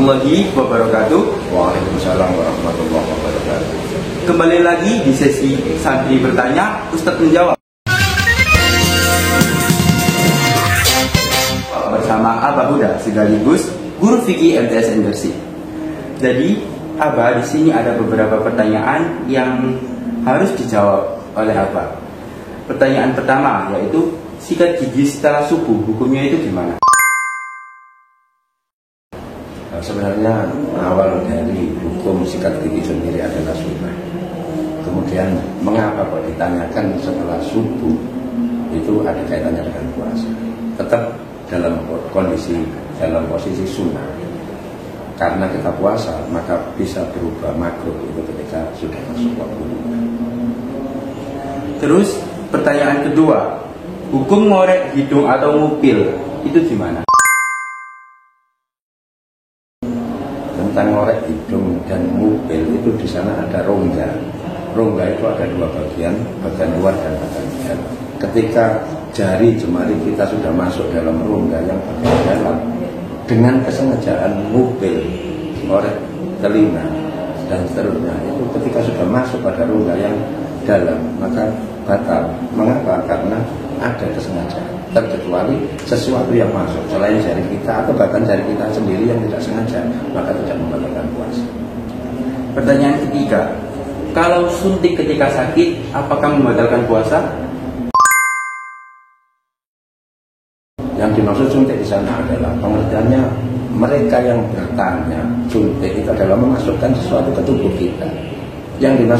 warahmatullahi wabarakatuh. Waalaikumsalam warahmatullahi wabarakatuh. Kembali lagi di sesi santri bertanya, Ustadz menjawab. Bersama Abah Huda sekaligus guru fikih MTS Endersi. Jadi, Abah di sini ada beberapa pertanyaan yang harus dijawab oleh Abah. Pertanyaan pertama yaitu sikat gigi setelah subuh, hukumnya itu gimana? Sebenarnya awal dari hukum sikat gigi sendiri adalah sunnah. Kemudian mengapa kok ditanyakan setelah subuh, itu ada kaitannya dengan puasa. Tetap dalam posisi sunnah. Karena kita puasa maka bisa berubah makruh itu ketika sudah masuk waktu buka. Terus pertanyaan kedua, hukum ngorek hidung atau ngupil itu gimana? Tentang ngorek hidung dan ngupil itu di sana ada rongga. Rongga itu ada dua bagian luar dan bagian dalam. Ketika jari jemari kita sudah masuk dalam rongga yang bagian dalam, dengan kesengajaan ngupil, ngorek telinga dan seterusnya, itu ketika sudah masuk pada rongga yang dalam maka batal. Mengapa? Karena ada kesengajaan. Terkecuali sesuatu yang masuk selain jari kita atau bahkan jari kita sendiri yang tidak sengaja, maka tidak membatalkan puasa. Pertanyaan ketiga, kalau suntik ketika sakit, apakah membatalkan puasa? Yang dimaksud suntik di sana adalah pengertiannya mereka yang bertanya suntik itu adalah memasukkan sesuatu ke tubuh kita. Yang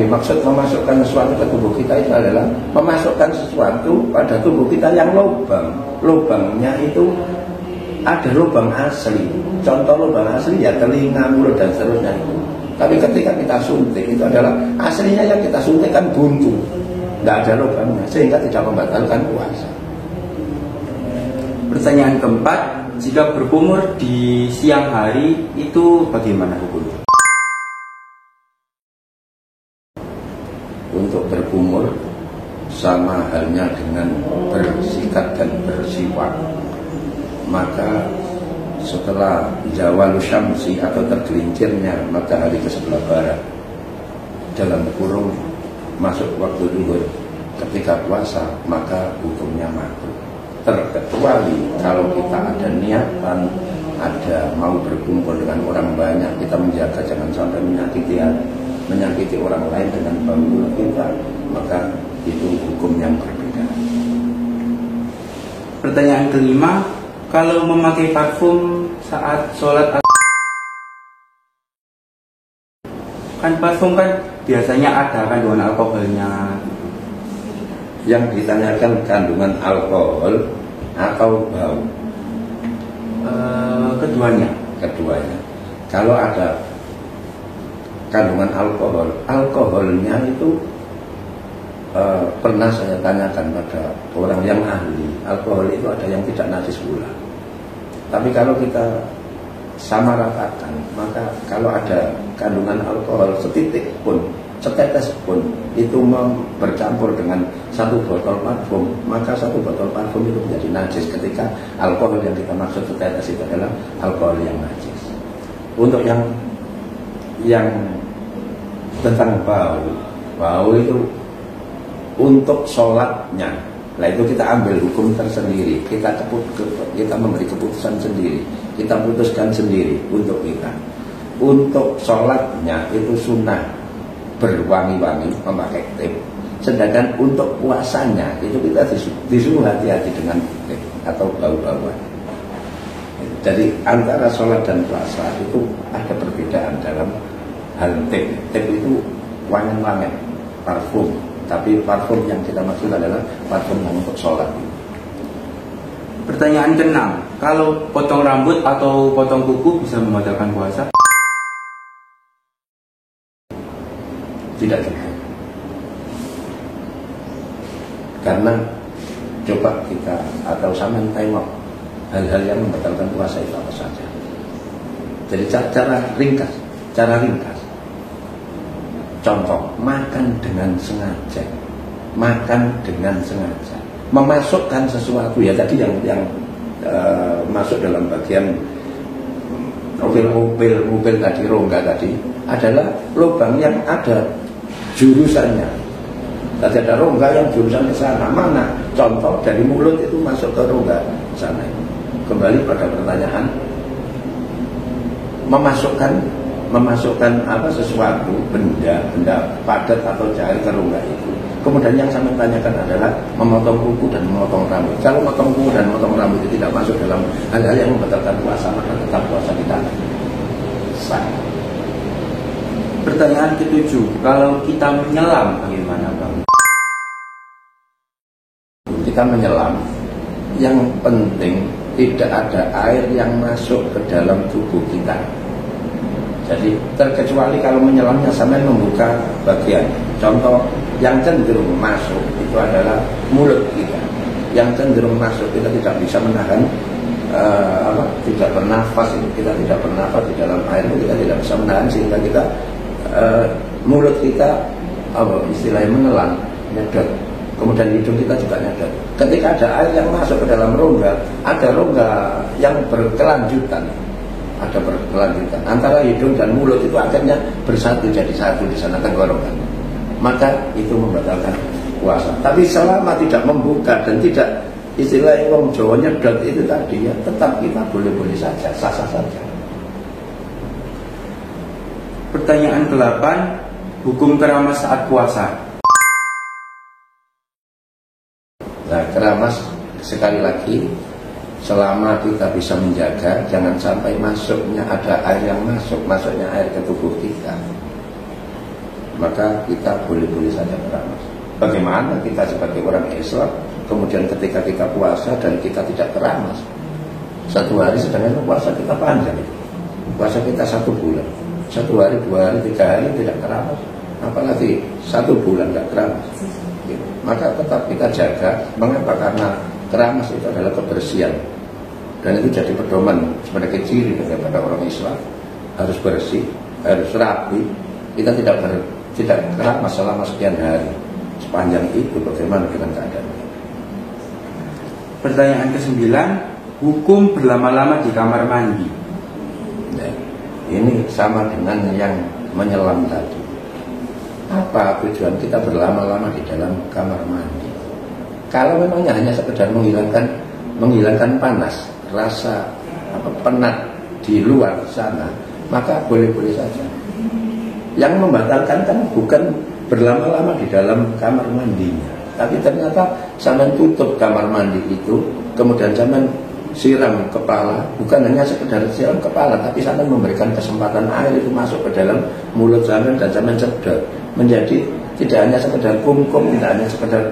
dimaksud memasukkan sesuatu ke tubuh kita itu adalah memasukkan sesuatu pada tubuh kita yang lubang. Lubangnya itu ada lubang asli. Contoh lubang asli ya telinga, mulut dan seterusnya itu. Tapi ketika kita suntik itu adalah aslinya yang kita suntik kan buntu, tidak ada lubangnya, sehingga tidak membatalkan puasa. Pertanyaan keempat, jika berkumur di siang hari itu bagaimana hukumnya? Untuk berkumur sama halnya dengan bersikat dan bersiwak, maka setelah zawal syamsi atau tergelincirnya matahari ke sebelah barat dalam kurung masuk waktu zuhur ketika puasa, maka hukumnya makruh. Terkecuali kalau kita ada niatan, ada mau berkumpul dengan orang banyak, kita menjaga jangan sampai menyakiti orang lain dengan bau mulut kita, maka itu hukum yang berbeda. Pertanyaan kelima, kalau memakai parfum saat sholat, kan parfum kan biasanya ada kandungan alkoholnya. Yang ditanyakan kandungan alkohol atau bau? Keduanya. Kalau ada kandungan alkohol, alkoholnya itu pernah saya tanyakan pada orang yang ahli, alkohol itu ada yang tidak najis pula. Tapi kalau kita sama ratakan, maka kalau ada kandungan alkohol setitik pun, setetes pun itu bercampur dengan satu botol parfum, maka satu botol parfum itu menjadi najis ketika alkohol yang kita maksud setetes itu adalah alkohol yang najis. Untuk yang tentang bau itu untuk sholatnya, nah itu kita ambil hukum tersendiri, kita memberi keputusan sendiri, kita putuskan sendiri untuk kita. Untuk sholatnya itu sunnah berwangi-wangi, memakai tip. Sedangkan untuk puasanya itu kita disuruh hati-hati dengan tip atau bau-bauan. Jadi antara sholat dan puasa itu ada perbedaan dalam hal tip. Tip itu wangi-wangi, parfum. Tapi parfum yang kita maksud adalah parfum yang untuk sholat. Pertanyaan keenam, kalau potong rambut atau potong kuku bisa membatalkan puasa? Tidak juga. Karena coba kita atau sama tengok hal-hal yang membatalkan puasa itu apa saja. Jadi cara ringkas. Contoh, makan dengan sengaja. Memasukkan sesuatu ya tadi yang masuk dalam bagian mobil tadi, rongga tadi adalah lubang yang ada jurusannya. Tadi ada rongga yang jurusan ke sana. Mana contoh dari mulut itu masuk ke rongga sana? Kembali pada pertanyaan, memasukkan apa sesuatu benda padat atau cair ke rongga itu. Kemudian yang saya tanyakan adalah memotong kuku dan memotong rambut. Kalau memotong kuku dan memotong rambut itu tidak masuk dalam hal-hal yang membatalkan puasa, maka tetap puasa kita sah. Pertanyaan ke-7, kalau kita menyelam bagaimana Bang? Kita menyelam, yang penting tidak ada air yang masuk ke dalam tubuh kita. Jadi terkecuali kalau menyelamnya sampai membuka bagian. Contoh yang cenderung masuk itu adalah mulut kita. Yang cenderung masuk kita tidak bisa menahan tidak bernafas, kita tidak bernafas di dalam air, kita tidak bisa menahan sehingga kita mulut kita istilahnya menelan, nyedot. Kemudian hidung kita juga nyedot. Ketika ada air yang masuk ke dalam rongga, ada rongga yang berkelanjutan. Ada berkelanjutan antara hidung dan mulut itu akhirnya bersatu jadi satu di sana tenggorokan, maka itu membatalkan puasa. Tapi selama tidak membuka dan tidak istilah wong Jawa nyedot itu tadi ya, tetap kita boleh-boleh saja, sah-sah saja. Pertanyaan ke-8, hukum keramas saat puasa. Nah, keramas sekali lagi, selama kita bisa menjaga, jangan sampai masuknya ada air yang masuknya air ke tubuh kita, maka kita boleh-boleh saja keramas. Bagaimana kita sebagai orang Islam, kemudian ketika kita puasa dan kita tidak keramas? Satu hari sedangkan puasa kita panjang, puasa kita 1 bulan, 1 hari, 2 hari, 3 hari tidak keramas, apalagi 1 bulan tidak keramas. Maka tetap kita jaga. Mengapa? Karena keramas itu adalah kebersihan, dan itu jadi pedoman sebagai ciri daripada orang Islam. Harus bersih, harus rapi. Kita tidak keramas selama sekian hari. Sepanjang itu bagaimana dengan keadaan? Pertanyaan ke-9, hukum berlama-lama di kamar mandi. Nah, ini sama dengan yang menyelam tadi. Apa tujuan kita berlama-lama di dalam kamar mandi? Kalau memangnya hanya sekedar menghilangkan panas, rasa penat di luar sana, maka boleh-boleh saja. Yang membatalkan kan bukan berlama-lama di dalam kamar mandinya, tapi ternyata zaman tutup kamar mandi itu, kemudian zaman siram kepala, bukan hanya sekedar siram kepala, tapi zaman memberikan kesempatan air itu masuk ke dalam mulut zaman dan zaman sedot, menjadi tidak hanya sekedar kumkum, tidak hanya sekedar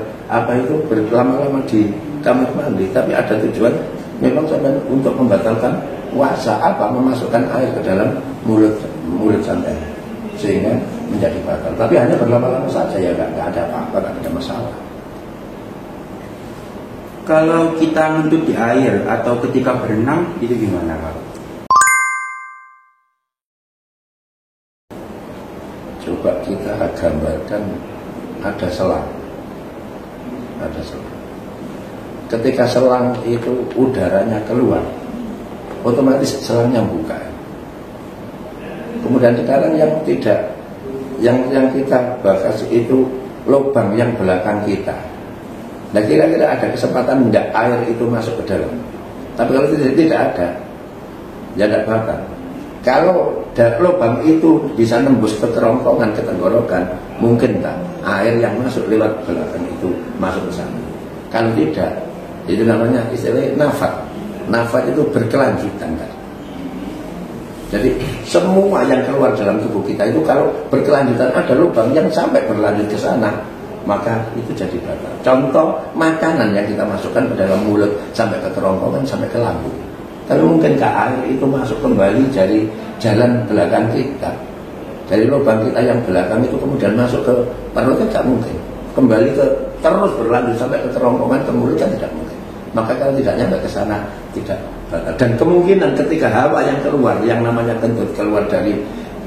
berlama-lama di kamar mandi, tapi ada tujuan memang sampai untuk membatalkan puasa, memasukkan air ke dalam mulut sampai sehingga menjadi batal. Tapi hanya berlama-lama saja ya, nggak ada apa-apa, nggak ada masalah. Kalau kita ngentut di air atau ketika berenang itu gimana Pak? Coba kita gambarkan ada selang. Ketika selang itu udaranya keluar, otomatis selangnya buka. Kemudian sekarang yang tidak, yang kita bahas itu lubang yang belakang kita. Nah, kira-kira ada kesempatan tidak air itu masuk ke dalam? Tapi kalau tidak ada, ya tidak apa-apa. Kalau lubang itu bisa nembus ke kerongkongan, ke tenggorokan, mungkin tak air yang masuk lewat belakang itu masuk ke sana. Kalau tidak, itu namanya istilahnya nafas. Nafas itu berkelanjutan kan. Jadi semua yang keluar dalam tubuh kita itu kalau berkelanjutan, ada lubang yang sampai berlanjut ke sana, maka itu jadi batal. Contoh makanan yang kita masukkan ke dalam mulut sampai ke kerongkongan, sampai ke lambung. Tapi mungkinkah air itu masuk kembali dari jalan belakang kita, dari lubang kita yang belakang itu kemudian masuk ke perut? Tidak mungkin. Kembali terus berlanjut sampai ke kerongkongan, ke mulut kan tidak mungkin. Maka kalau tidak nyampe ke sana tidak batal. Dan kemungkinan ketika hawa yang keluar, yang namanya kentut keluar dari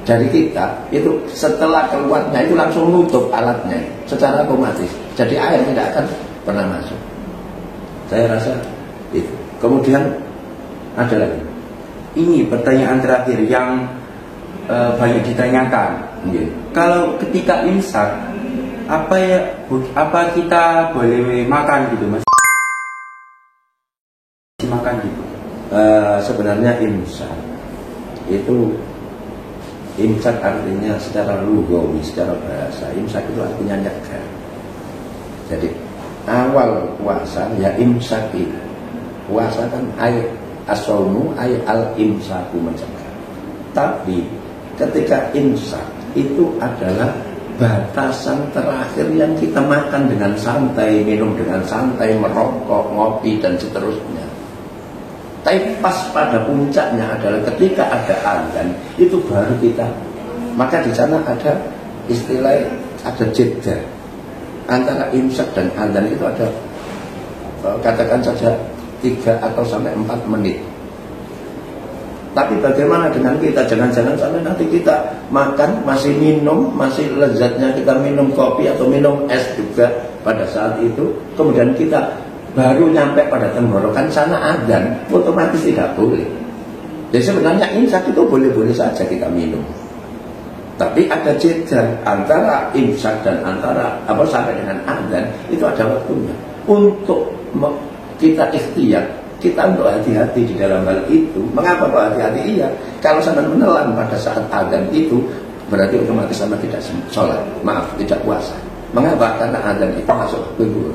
kita, itu setelah keluarnya itu langsung nutup alatnya secara otomatis. Jadi air tidak akan pernah masuk. Saya rasa itu. Kemudian ada lagi, ini pertanyaan terakhir yang banyak ditanyakan. Kalau ketika imsak, apa kita boleh makan gitu Mas? Makan gitu. Sebenarnya imsak itu, imsak artinya secara lugawi, secara bahasa, imsak itu artinya nyegah. Jadi awal puasa ya imsak itu. Puasa kan ayat as-saumu ayat al-imsaku, mencegah. Tapi ketika imsak itu adalah batasan terakhir yang kita makan dengan santai, minum dengan santai, merokok, ngopi dan seterusnya. Tapi pas pada puncaknya adalah ketika ada azan, itu baru kita. Maka di sana ada istilah, ada jeda antara imsak dan azan, itu ada katakan saja 3 atau sampai 4 menit. Tapi bagaimana dengan kita? Jangan-jangan sampai nanti kita makan, masih minum, masih lezatnya kita minum kopi atau minum es juga pada saat itu, kemudian kita baru nyampe pada tenggorokan sana azan, otomatis tidak boleh. Jadi sebenarnya imsak itu boleh-boleh saja kita minum. Tapi ada jeda antara imsak dan antara sampai dengan azan, itu ada waktunya. Untuk kita ikhtiar, kita untuk hati-hati di dalam hal itu. Mengapa kok hati-hati? Iya, kalau sampai menelan pada saat azan itu, berarti otomatis sama tidak sholat, tidak puasa. Mengapa? Karena azan itu masuk zuhur,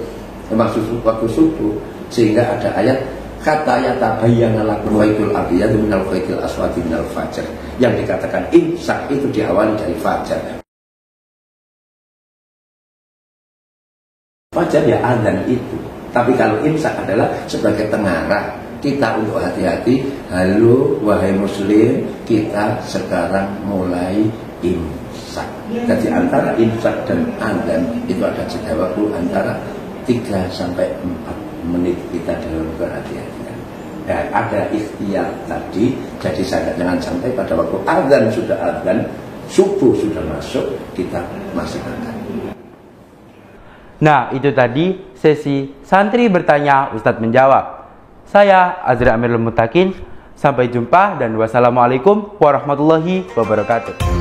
masuk waktu subuh, sehingga ada ayat kata yatabayyana lakum khaytul abyadu minal khaytil aswadi minal fajr, yang dikatakan imsak itu diawali dari fajar. Fajar ya azan itu. Tapi kalau imsak adalah sebagai tengarah kita untuk hati-hati. Halo wahai muslim, kita sekarang mulai imsak. Jadi antara imsak dan azan itu ada jeda waktu antara 3 sampai 4 menit kita dalam berhati-hati. Dan ada ikhtiar tadi. Jadi jangan sampai pada waktu azan sudah azan, subuh sudah masuk, kita masih makan. Nah, itu tadi sesi santri bertanya, Ustadz menjawab. Saya Azra Amirul Mutakin. Sampai jumpa dan wassalamualaikum warahmatullahi wabarakatuh.